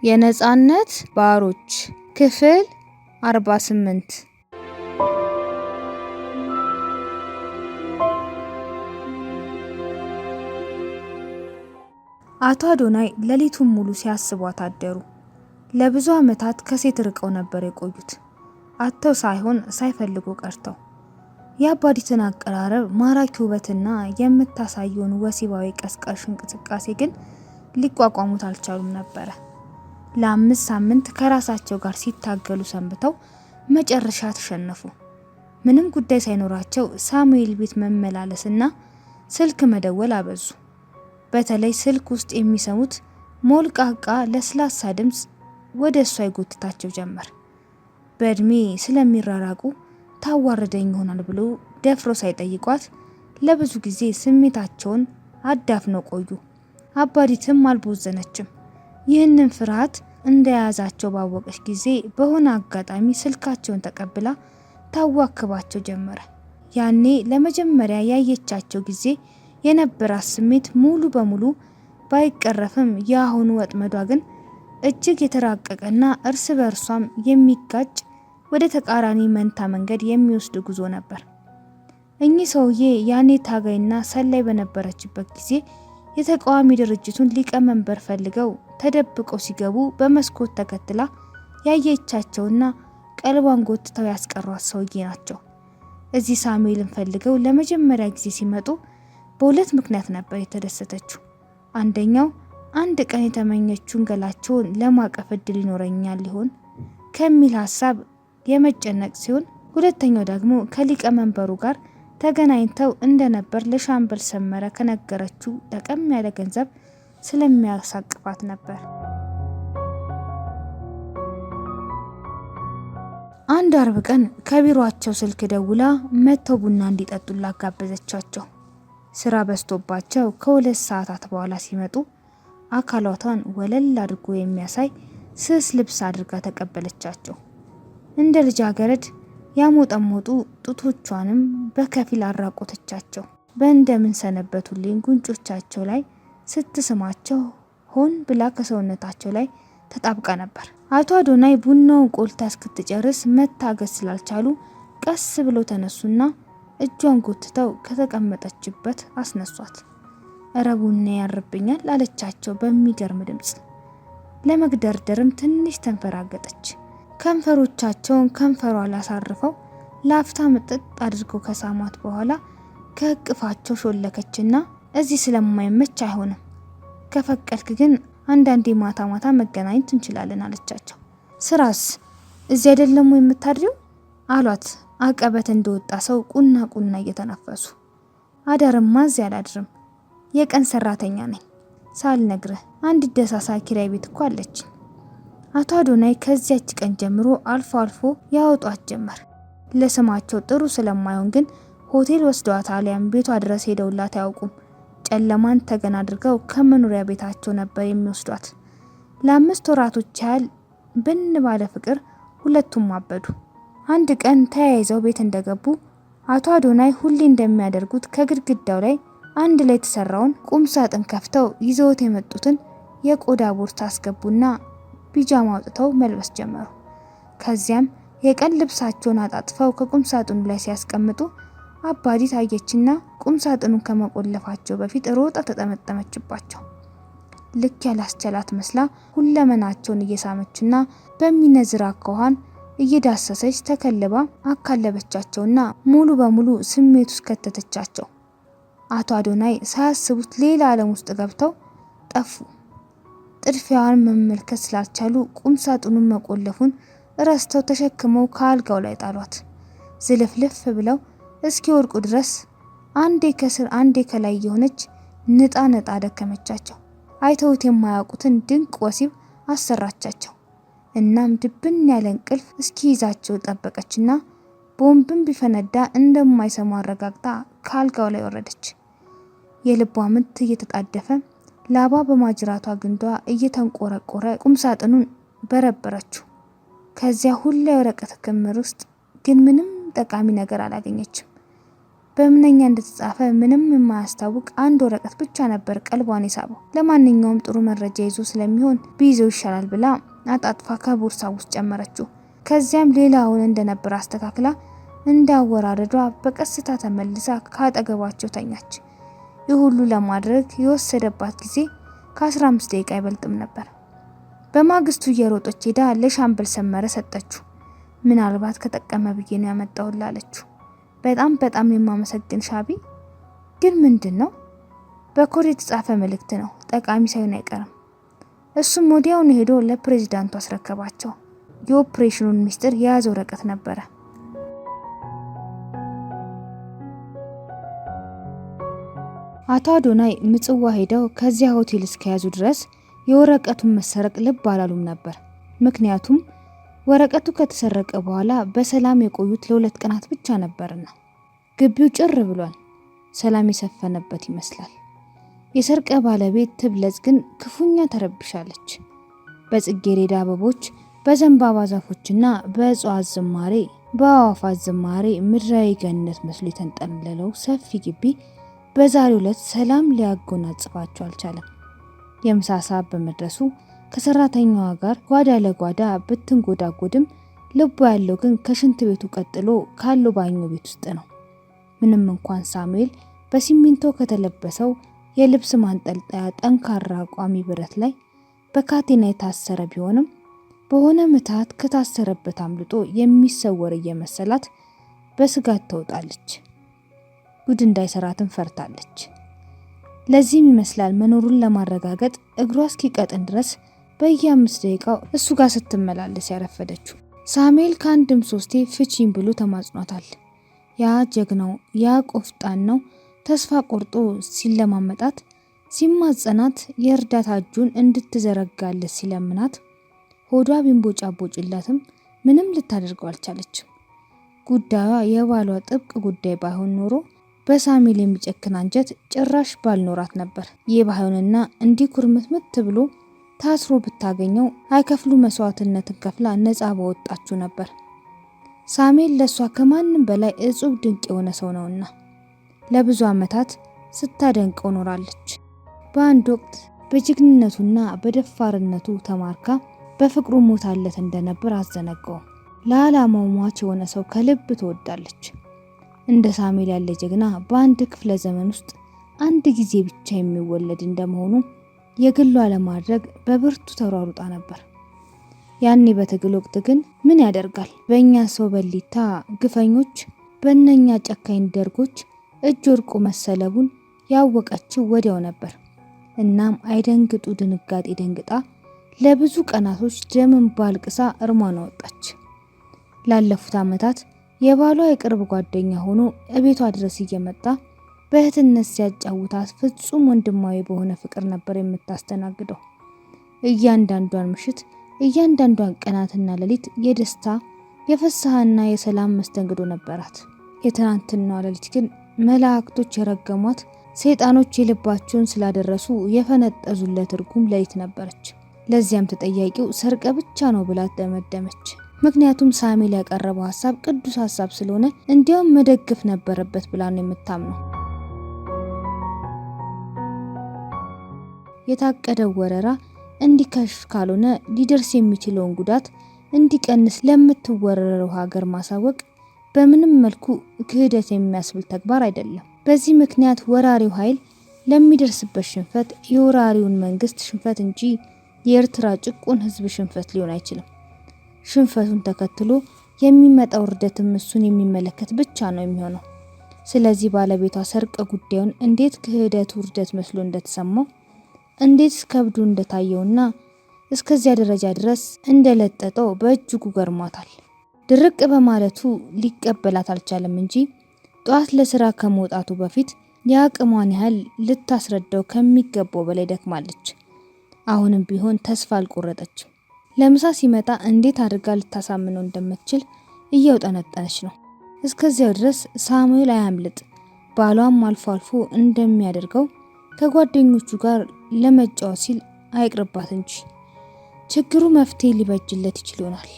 የነጻነት ባሮች ክፍል 48 አቶ አዶናይ ሌሊቱን ሙሉ ሲያስቧት አደሩ። ለብዙ ዓመታት ከሴት ርቀው ነበር የቆዩት። አጥተው ሳይሆን ሳይፈልጉ ቀርተው። የአባዲትን አቀራረብ፣ ማራኪ ውበትና የምታሳየውን ወሲባዊ ቀስቃሽ እንቅስቃሴ ግን ሊቋቋሙት አልቻሉም ነበር። ለ5 ሳምንት ከራሳቸው ጋር ሲታገሉ ሰንብተው መጨረሻ ተሸነፉ። ምንም ጉዳይ ሳይኖራቸው ሳሙኤል ቤት መመላለስና ስልክ መደወል አበዙ። በተለይ ስልክ ውስጥ የሚሰሙት ሞልቃቃ ለስላሳ ድምፅ ወደ እሷ ይጎትታቸው ጀመር። በእድሜ ስለሚራራቁ ታዋርደኝ ይሆናል ብሎ ደፍሮ ሳይጠይቋት ለብዙ ጊዜ ስሜታቸውን አዳፍነው ቆዩ። አባዲትም አልቦዘነችም። ይህንን ፍርሃት እንደያዛቸው ባወቀች ጊዜ በሆነ አጋጣሚ ስልካቸውን ተቀብላ ታዋክባቸው ጀመረ። ያኔ ለመጀመሪያ ያየቻቸው ጊዜ የነበራት ስሜት ሙሉ በሙሉ ባይቀረፍም የአሁኑ ወጥመዷ ግን እጅግ የተራቀቀና እርስ በእርሷም የሚጋጭ ወደ ተቃራኒ መንታ መንገድ የሚወስድ ጉዞ ነበር። እኚህ ሰውዬ ያኔ ታጋይና ሰላይ በነበረችበት ጊዜ የተቃዋሚ ድርጅቱን ሊቀመንበር ፈልገው ተደብቀው ሲገቡ በመስኮት ተከትላ ያየቻቸውና ቀልቧን ጎትተው ያስቀሯት ሰውዬ ናቸው። እዚህ ሳሙኤልን ፈልገው ለመጀመሪያ ጊዜ ሲመጡ በሁለት ምክንያት ነበር የተደሰተችው። አንደኛው አንድ ቀን የተመኘችውን ገላቸውን ለማቀፍ እድል ይኖረኛል ሊሆን ከሚል ሀሳብ የመጨነቅ ሲሆን፣ ሁለተኛው ደግሞ ከሊቀመንበሩ ጋር ተገናኝተው እንደነበር ለሻምበል ሰመረ ከነገረችው ጠቀም ያለ ገንዘብ ስለሚያሳቅፋት ነበር። አንድ አርብ ቀን ከቢሮአቸው ስልክ ደውላ መተው ቡና እንዲጠጡላት ጋበዘቻቸው። ስራ በዝቶባቸው ከ2 ሰዓታት በኋላ ሲመጡ አካላቷን ወለል አድርጎ የሚያሳይ ስስ ልብስ አድርጋ ተቀበለቻቸው። እንደ ልጃገረድ ያሞጠሞጡ ጡቶቿንም በከፊል አራቆተቻቸው። በእንደምን ሰነበቱልኝ ጉንጮቻቸው ላይ ስትስማቸው ሆን ብላ ከሰውነታቸው ላይ ተጣብቃ ነበር። አቶ አዶናይ ቡናውን ቆልታ እስክትጨርስ መታገስ ስላልቻሉ ቀስ ብለው ተነሱና እጇን ጎትተው ከተቀመጠችበት አስነሷት። እረ ቡና ያርብኛል አለቻቸው በሚገርም ድምፅ። ለመግደርደርም ትንሽ ተንፈራገጠች። ከንፈሮቻቸውን ከንፈሯ ላሳርፈው ላፍታ ምጥጥ አድርገው ከሳማት በኋላ ከእቅፋቸው ሾለከችና እዚህ ስለማይመች አይሆንም፣ ከፈቀድክ ግን አንዳንዴ ማታ ማታ መገናኘት እንችላለን አለቻቸው። ስራስ እዚህ አይደለም የምታድሪው አሏት። አቀበት እንደወጣ ሰው ቁና ቁና እየተነፈሱ። አዳርማ እዚህ አላድርም፣ የቀን ሰራተኛ ነኝ። ሳልነግርህ አንድ ደሳሳ ኪራይ ቤት እኮ አለች። አቶ አዶናይ ከዚያች ቀን ጀምሮ አልፎ አልፎ ያወጧት ጀመር። ለስማቸው ጥሩ ስለማይሆን ግን ሆቴል ወስደዋት አሊያም ቤቷ ድረስ ሄደውላት አያውቁም። ጨለማን ተገን አድርገው ከመኖሪያ ቤታቸው ነበር የሚወስዷት። ለ5 ወራቶች ያህል ብን ባለ ፍቅር ሁለቱም አበዱ። አንድ ቀን ተያይዘው ቤት እንደገቡ አቶ አዶናይ ሁሌ እንደሚያደርጉት ከግድግዳው ላይ አንድ ላይ የተሰራውን ቁም ሳጥን ከፍተው ይዘውት የመጡትን የቆዳ ቦርሳ አስገቡና ፒጃማ አውጥተው መልበስ ጀመሩ። ከዚያም የቀን ልብሳቸውን አጣጥፈው ከቁም ሳጥኑ ላይ ሲያስቀምጡ አባዲት አየችና ቁም ሳጥኑን ከመቆለፋቸው በፊት ሮጣ ተጠመጠመችባቸው። ልክ ያላስቻላት መስላ ሁለመናቸውን እየሳመችና በሚነዝር አኳኋን እየዳሰሰች ተከልባ አካለበቻቸውና ሙሉ በሙሉ ስሜት ውስጥ ከተተቻቸው። አቶ አዶናይ ሳያስቡት ሌላ ዓለም ውስጥ ገብተው ጠፉ። ጥድፊያዋን መመልከት ስላልቻሉ ቁም ሳጥኑን መቆለፉን ረስተው ተሸክመው ከአልጋው ላይ ጣሏት። ዝልፍልፍ ብለው እስኪ ወርቁ ድረስ አንዴ ከስር አንዴ ከላይ የሆነች ንጣ ነጣ ደከመቻቸው። አይተውት የማያውቁትን ድንቅ ወሲብ አሰራቻቸው። እናም ድብን ያለ እንቅልፍ እስኪ ይዛቸው ጠበቀችና ቦምብን ቢፈነዳ እንደማይሰሙ አረጋግጣ ከአልጋው ላይ ወረደች። የልቧ ምት እየተጣደፈ ላባ በማጅራቷ ግንዷ እየተንቆረቆረ ቁም ሳጥኑን በረበረችው። ከዚያ ሁላ የወረቀት ክምር ውስጥ ግን ምንም ጠቃሚ ነገር አላገኘችም። በምንኛ እንደተጻፈ ምንም የማያስታውቅ አንድ ወረቀት ብቻ ነበር ቀልቧን የሳበው። ለማንኛውም ጥሩ መረጃ ይዞ ስለሚሆን ቢይዘው ይሻላል ብላ አጣጥፋ ከቦርሳ ውስጥ ጨመረችው። ከዚያም ሌላውን እንደነበር አስተካክላ እንዳወራረዷ በቀስታ ተመልሳ ካጠገባቸው ተኛች። ይህ ሁሉ ለማድረግ የወሰደባት ጊዜ ከ15 ደቂቃ አይበልጥም ነበር። በማግስቱ እየሮጠች ሄዳ ለሻምበል ሰመረ ሰጠችው። ምናልባት ከጠቀመ ብዬ ነው ያመጣሁት አለችው። በጣም የማመሰግን ሻቢ። ግን ምንድነው? በኮድ የተጻፈ መልእክት ነው፣ ጠቃሚ ሳይሆን አይቀርም። እሱም ወዲያውኑ ሄዶ ለፕሬዝዳንቱ አስረከባቸው። የኦፕሬሽኑን ሚስጥር የያዘ ወረቀት ነበረ። አቶ አዶናይ ምጽዋ ሄደው ከዚያ ሆቴል እስከያዙ ድረስ የወረቀቱን መሰረቅ ልብ አላሉም ነበር። ምክንያቱም ወረቀቱ ከተሰረቀ በኋላ በሰላም የቆዩት ለ2 ቀናት ብቻ ነበርና። ግቢው ጭር ብሏል። ሰላም የሰፈነበት ይመስላል። የሰርቀ ባለቤት ትብለጽ ግን ክፉኛ ተረብሻለች። በጽጌረዳ አበቦች፣ በዘንባባ ዛፎችና በእጽዋት ዝማሬ፣ በአዋፋት ዝማሬ ምድራዊ ገነት መስሎ የተንጠለለው ሰፊ ግቢ በዛሬው ዕለት ሰላም ሊያጎናጽፋቸው አልቻለም። የምሳ ሰዓት በመድረሱ ከሰራተኛዋ ጋር ጓዳ ለጓዳ ብትንጎዳጎድም ልቡ ያለው ግን ከሽንት ቤቱ ቀጥሎ ካለው ባኞ ቤት ውስጥ ነው። ምንም እንኳን ሳሙኤል በሲሚንቶ ከተለበሰው የልብስ ማንጠልጠያ ጠንካራ ቋሚ ብረት ላይ በካቴና የታሰረ ቢሆንም በሆነ ምታት ከታሰረበት አምልጦ የሚሰወር እየመሰላት በስጋት ተውጣለች። ጉድ እንዳይሰራትን ፈርታለች። ለዚህም ይመስላል መኖሩን ለማረጋገጥ እግሯ እስኪቀጥን ድረስ በየ5 ደቂቃው እሱ ጋር ስትመላለስ ያረፈደችው። ሳሙኤል ከአንድም 3 ፍቺኝ ብሎ ተማጽኗታል። ያ ጀግናው፣ ያ ቆፍጣናው ተስፋ ቆርጦ ሲለማመጣት፣ ሲማጸናት፣ የእርዳታ እጁን እንድትዘረጋለት ሲለምናት ሆዷ ቢንቦጫቦጭላትም ምንም ልታደርገው አልቻለችም። ጉዳዩ የባሏ ጥብቅ ጉዳይ ባይሆን ኖሮ በሳሙኤል የሚጨክን አንጀት ጭራሽ ባልኖራት ነበር። ይህ ባይሆንና እንዲህ ኩርምትምት ብሎ ታስሮ ብታገኘው አይከፍሉ መስዋዕትነትን ከፍላ ነፃ በወጣችሁ ነበር። ሳሙኤል ለሷ ከማንም በላይ እጹብ ድንቅ የሆነ ሰው ነውና ለብዙ ዓመታት ስታደንቀው ኖራለች። በአንድ ወቅት በጀግንነቱና በደፋርነቱ ተማርካ በፍቅሩ ሞታለት እንደነበር አዘነጋው። ለዓላማው ሟች የሆነ ሰው ከልብ ትወዳለች። እንደ ሳሙኤል ያለ ጀግና በአንድ ክፍለ ዘመን ውስጥ አንድ ጊዜ ብቻ የሚወለድ እንደመሆኑ የግሏ ለማድረግ በብርቱ ተሯሩጣ ነበር። ያኔ በትግል ወቅት ግን ምን ያደርጋል፣ በእኛ ሰው በሊታ ግፈኞች፣ በእነኛ ጨካኝ ደርጎች እጅ ወርቁ መሰለቡን ያወቀችው ወዲያው ነበር። እናም አይደንግጡ ድንጋጤ ደንግጣ ለብዙ ቀናቶች ደምን ባልቅሳ እርሟን ወጣች። ላለፉት ዓመታት የባሏ የቅርብ ጓደኛ ሆኖ እቤቷ ድረስ እየመጣ በእህትነት ሲያጫውታት ፍጹም ወንድማዊ በሆነ ፍቅር ነበር የምታስተናግደው። እያንዳንዷን ምሽት፣ እያንዳንዷን ቀናትና ሌሊት የደስታ የፍስሐና የሰላም መስተንግዶ ነበራት። የትናንትናዋ ሌሊት ግን መላእክቶች የረገሟት፣ ሰይጣኖች የልባቸውን ስላደረሱ የፈነጠዙለት ርጉም ሌሊት ነበረች። ለዚያም ተጠያቂው ሰርቀ ብቻ ነው ብላ ደመደመች። ምክንያቱም ሳሙኤል ያቀረበው ሐሳብ ቅዱስ ሐሳብ ስለሆነ እንዲያውም መደገፍ ነበረበት ብላ ነው የምታምነው። የታቀደው ወረራ እንዲከሽፍ ካልሆነ ሊደርስ የሚችለውን ጉዳት እንዲቀንስ ለምትወረረው ሀገር ማሳወቅ በምንም መልኩ ክህደት የሚያስብል ተግባር አይደለም። በዚህ ምክንያት ወራሪው ኃይል ለሚደርስበት ሽንፈት የወራሪውን መንግስት ሽንፈት እንጂ የኤርትራ ጭቁን ህዝብ ሽንፈት ሊሆን አይችልም። ሽንፈቱን ተከትሎ የሚመጣው ውርደትም እሱን የሚመለከት ብቻ ነው የሚሆነው። ስለዚህ ባለቤቷ ሰርቀ ጉዳዩን እንዴት ክህደቱ ውርደት መስሎ እንደተሰማው፣ እንዴት ከብዱ እንደታየውና እስከዚያ ደረጃ ድረስ እንደለጠጠው በእጅጉ ገርሟታል። ድርቅ በማለቱ ሊቀበላት አልቻለም እንጂ ጧት ለስራ ከመውጣቱ በፊት የአቅሟን ያህል ልታስረዳው ከሚገባው በላይ ደክማለች። አሁንም ቢሆን ተስፋ አልቆረጠችም። ለምሳ ሲመጣ እንዴት አድርጋ ልታሳምነው እንደምትችል እየውጠነጠነች ነው። እስከዚያው ድረስ ሳሙኤል አያምልጥ። ባሏም አልፎ አልፎ እንደሚያደርገው ከጓደኞቹ ጋር ለመጫወት ሲል አይቅርባት እንጂ ችግሩ መፍትሄ ሊበጅለት ይችል ይሆናል።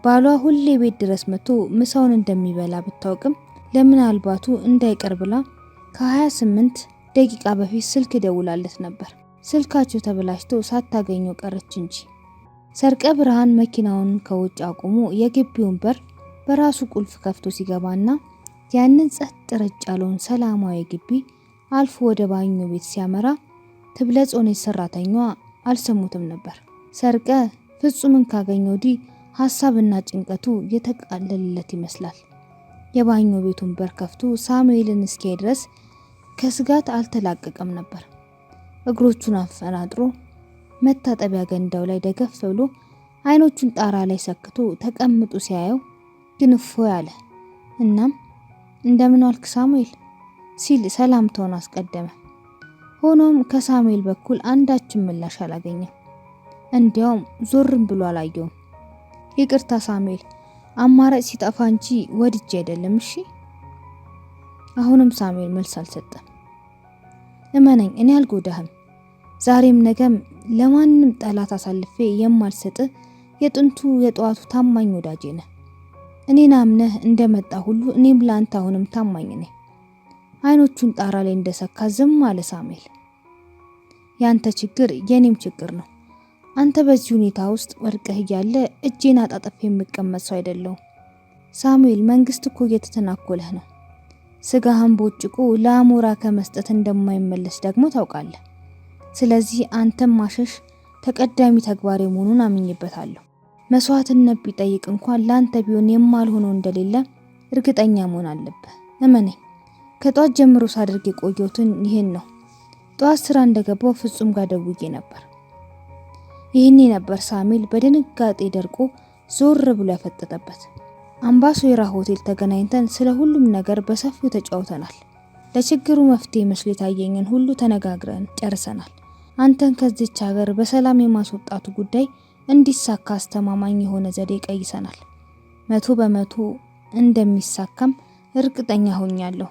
ባሏ ሁሌ ቤት ድረስ መጥቶ ምሳውን እንደሚበላ ብታውቅም ለምናልባቱ እንዳይቀር ብላ ከ28 ደቂቃ በፊት ስልክ ደውላለት ነበር። ስልካቸው ተበላሽቶ ሳታገኘው ቀረች እንጂ። ሰርቀ ብርሃን መኪናውን ከውጭ አቁሞ የግቢውን በር በራሱ ቁልፍ ከፍቶ ሲገባና ያንን ጸጥ ረጭ ያለውን ሰላማዊ ግቢ አልፎ ወደ ባኞ ቤት ሲያመራ ትብለጾኔት ሰራተኛዋ አልሰሙትም ነበር። ሰርቀ ፍጹምን ካገኘው ዲ ሐሳብና ጭንቀቱ የተቃለለለት ይመስላል። የባኞ ቤቱን በር ከፍቶ ሳሙኤልን እስኪያይ ድረስ ከስጋት አልተላቀቀም ነበር። እግሮቹን አፈናጥሮ መታጠቢያ ገንዳው ላይ ደገፍ ብሎ አይኖቹን ጣራ ላይ ሰክቶ ተቀምጦ ሲያየው ግንፎ ያለ። እናም እንደምን ዋልክ ሳሙኤል ሲል ሰላምታውን አስቀደመ። ሆኖም ከሳሙኤል በኩል አንዳችም ምላሽ አላገኘም። እንዲያውም ዞርም ብሎ አላየውም። ይቅርታ ሳሙኤል፣ አማራጭ ሲጠፋ እንጂ ወድጄ አይደለም እሺ። አሁንም ሳሙኤል መልስ አልሰጠም። እመነኝ፣ እኔ አልጎዳህም። ዛሬም ነገም ለማንም ጠላት አሳልፌ የማልሰጥ የጥንቱ የጠዋቱ ታማኝ ወዳጄ ነህ። እኔን አምነህ እንደመጣ ሁሉ እኔም ላንተ አሁንም ታማኝ ነኝ። አይኖቹን ጣራ ላይ እንደሰካ ዝም አለ ሳሙኤል። ያንተ ችግር የኔም ችግር ነው። አንተ በዚህ ሁኔታ ውስጥ ወድቀህ እያለ እጄን አጣጥፌ የምቀመጥ ሰው አይደለሁም። ሳሙኤል፣ መንግስት እኮ እየተተናኮለህ ነው። ስጋህን ቦጭቆ ለአሞራ ከመስጠት እንደማይመለስ ደግሞ ታውቃለህ። ስለዚህ አንተም ማሸሽ ተቀዳሚ ተግባሬ መሆኑን አምኜበታለሁ። መስዋዕትነት ቢጠይቅ እንኳን ላንተ ቢሆን የማልሆነው እንደሌለ እርግጠኛ መሆን አለብህ። እመነኝ፣ ከጧት ጀምሮ ሳደርግ የቆየሁትን ይሄን ነው። ጧት ስራ እንደገባው ፍጹም ጋር ደውዬ ነበር። ይህኔ ነበር ሳሙኤል በድንጋጤ ደርቆ ዞር ብሎ ያፈጠጠበት። አምባሶራ ሆቴል ተገናኝተን ስለ ሁሉም ነገር በሰፊው ተጫውተናል። ለችግሩ መፍትሄ መስሎ የታየኝን ሁሉ ተነጋግረን ጨርሰናል። አንተን ከዚች ሀገር በሰላም የማስወጣቱ ጉዳይ እንዲሳካ አስተማማኝ የሆነ ዘዴ ቀይሰናል። 100% እንደሚሳካም እርግጠኛ ሆኛለሁ።